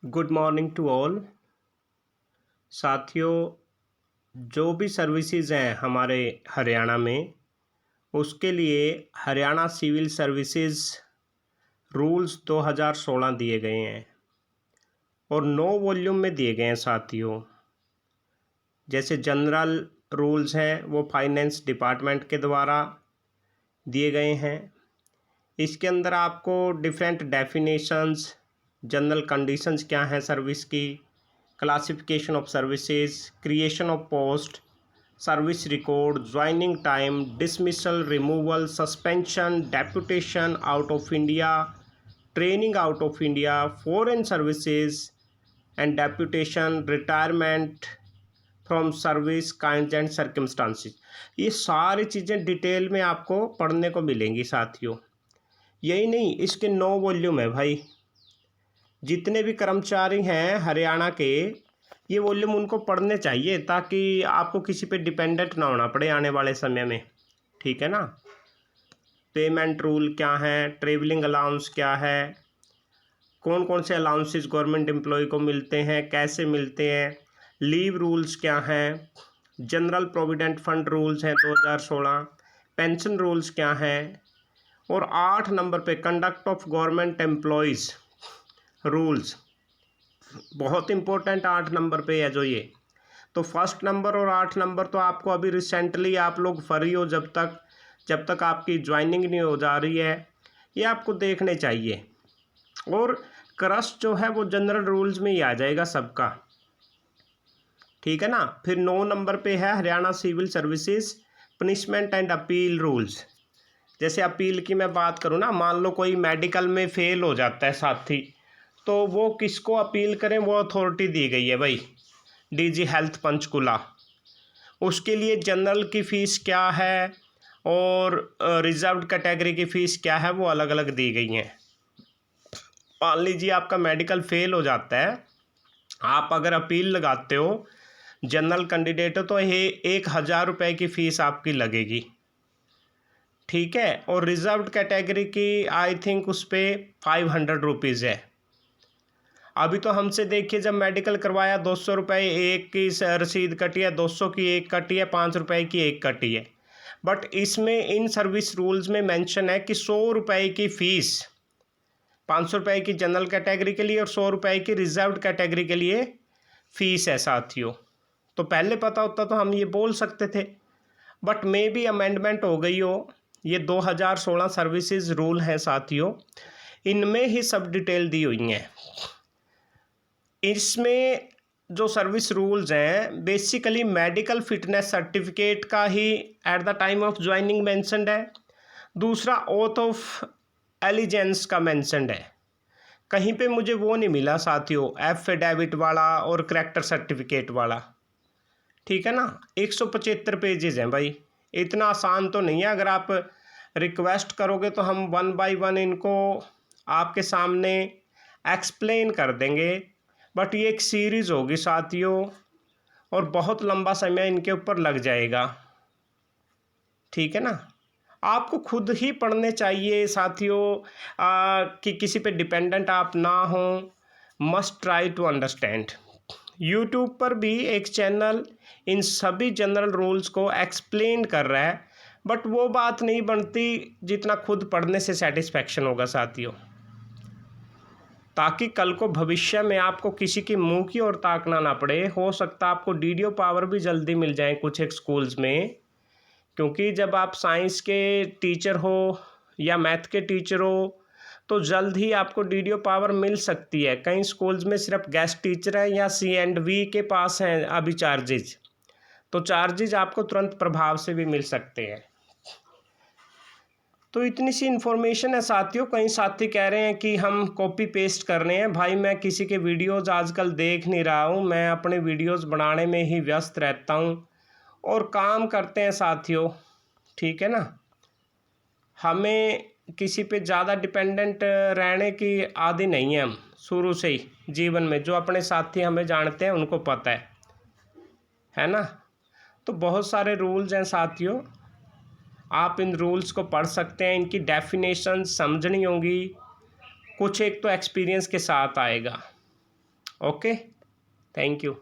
Good morning to all. साथियों, जो भी सर्विसेज हैं हमारे हरियाणा में, उसके लिए हरियाणा सिविल सर्विसेज रूल्स 2016 दिए गए हैं और 9 वॉल्यूम में दिए गए हैं साथियों। जैसे जनरल रूल्स हैं वो फाइनेंस डिपार्टमेंट के द्वारा दिए गए हैं। इसके अंदर आपको डिफरेंट डेफिनेशंस, जनरल कंडीशंस क्या हैं सर्विस की, classification of services, creation of post, service record, joining time, dismissal, removal, suspension, deputation out of India, training out of India, foreign services and deputation, retirement from service, kinds and circumstances, ये सारी चीज़ें detail में आपको पढ़ने को मिलेंगी साथियों। यही नहीं, इसके 9 वॉल्यूम है भाई। जितने भी कर्मचारी हैं हरियाणा के, ये वॉल्यूम उनको पढ़ने चाहिए ताकि आपको किसी पे डिपेंडेंट ना होना पड़े आने वाले समय में, ठीक है ना। पेमेंट रूल क्या है, ट्रेवलिंग अलाउंस क्या है, कौन कौन से अलाउंसेस गवर्नमेंट एम्प्लॉय को मिलते हैं, कैसे मिलते हैं, लीव रूल्स क्या हैं, जनरल प्रोविडेंट फंड रूल्स हैं 2016, पेंशन रूल्स क्या हैं, और 8 नंबर पे conduct of government employees rules, बहुत इंपॉर्टेंट 8 नंबर पे है जो ये। तो फर्स्ट नंबर और 8 नंबर तो आपको अभी रिसेंटली आप लोग फ्री हो, जब तक आपकी ज्वाइनिंग नहीं हो जा रही है, ये आपको देखने चाहिए। और क्रस्ट जो है वो जनरल रूल्स में ही आ जाएगा सबका, ठीक है ना। फिर 9 नंबर पे है Haryana civil services punishment and appeal rules. जैसे अपील की मैं बात करूँ ना, मान लो कोई मेडिकल में फेल हो जाता है साथी, तो वो किसको अपील करें, वो अथॉरिटी दी गई है भाई, डीजी हेल्थ पंचकुला। उसके लिए जनरल की फ़ीस क्या है और रिजर्व्ड कैटेगरी की फ़ीस क्या है, वो अलग अलग दी गई हैं। मान लीजिए आपका मेडिकल फेल हो जाता है, आप अगर अपील लगाते हो, जनरल कैंडिडेट हो, तो ये 1000 रुपये की फ़ीस आपकी लगेगी, ठीक है। और रिजर्व्ड कैटेगरी की आई थिंक उस पर 500 रुपीज़ है। अभी तो हमसे देखिए, जब मेडिकल करवाया 200 रुपये एक की रसीद कटी है, 200 की एक कटी है, 5 रुपये की एक कटी है। बट इसमें इन सर्विस रूल्स में मेंशन है कि 100 रुपये की फ़ीस, 500 रुपये की जनरल कैटेगरी के लिए और 100 रुपये की रिजर्व्ड कैटेगरी के लिए फ़ीस है साथियों। तो पहले पता होता तो हम ये बोल सकते थे, बट मे बी अमेंडमेंट हो गई हो। ये 2016 सर्विसेज रूल हैं साथियों, इनमें ही सब डिटेल दी हुई हैं। इसमें जो सर्विस रूल्स हैं बेसिकली मेडिकल फिटनेस सर्टिफिकेट का ही at the time of joining mentioned है। दूसरा ओथ ऑफ एलिजेंस का मेंशन्ड है। कहीं पे मुझे वो नहीं मिला साथियों, एफिडेविट वाला और करैक्टर सर्टिफिकेट वाला, ठीक है ना। 175 पेजेस हैं भाई, इतना आसान तो नहीं है। अगर आप रिक्वेस्ट करोगे तो हम 1 बाय 1 इनको आपके सामने एक्सप्लेन कर देंगे, बट ये एक सीरीज़ होगी साथियों और बहुत लंबा समय इनके ऊपर लग जाएगा, ठीक है ना। आपको खुद ही पढ़ने चाहिए साथियों, कि किसी पे डिपेंडेंट आप ना हो। Must try to understand. YouTube पर भी एक चैनल इन सभी जनरल रूल्स को एक्सप्लेन कर रहा है, बट वो बात नहीं बनती जितना खुद पढ़ने से सेटिस्फेक्शन होगा साथियों, ताकि कल को भविष्य में आपको किसी की मुंह की ओर ताकना ना पड़े। हो सकता है आपको डीडीओ पावर भी जल्दी मिल जाए कुछ एक स्कूल्स में, क्योंकि जब आप साइंस के टीचर हो या मैथ के टीचर हो तो जल्द ही आपको डीडीओ पावर मिल सकती है। कई स्कूल्स में सिर्फ गेस्ट टीचर है या C&V के पास हैं अभी चार्जेज, तो चार्जेज आपको तुरंत प्रभाव से भी मिल सकते हैं। तो इतनी सी इन्फॉर्मेशन है साथियों। कई साथी कह रहे हैं कि हम कॉपी पेस्ट कर रहे हैं। भाई मैं किसी के वीडियोज़ आजकल देख नहीं रहा हूँ, मैं अपने वीडियोज़ बनाने में ही व्यस्त रहता हूँ और काम करते हैं साथियों, ठीक है ना। हमें किसी पे ज़्यादा डिपेंडेंट रहने की आदि नहीं है, हम शुरू से ही जीवन में जो अपने साथी हमें जानते हैं उनको पता है ना। तो बहुत सारे रूल्स हैं साथियों, आप इन रूल्स को पढ़ सकते हैं, इनकी डेफिनेशन समझनी होगी, कुछ एक तो एक्सपीरियंस के साथ आएगा। Okay, thank you.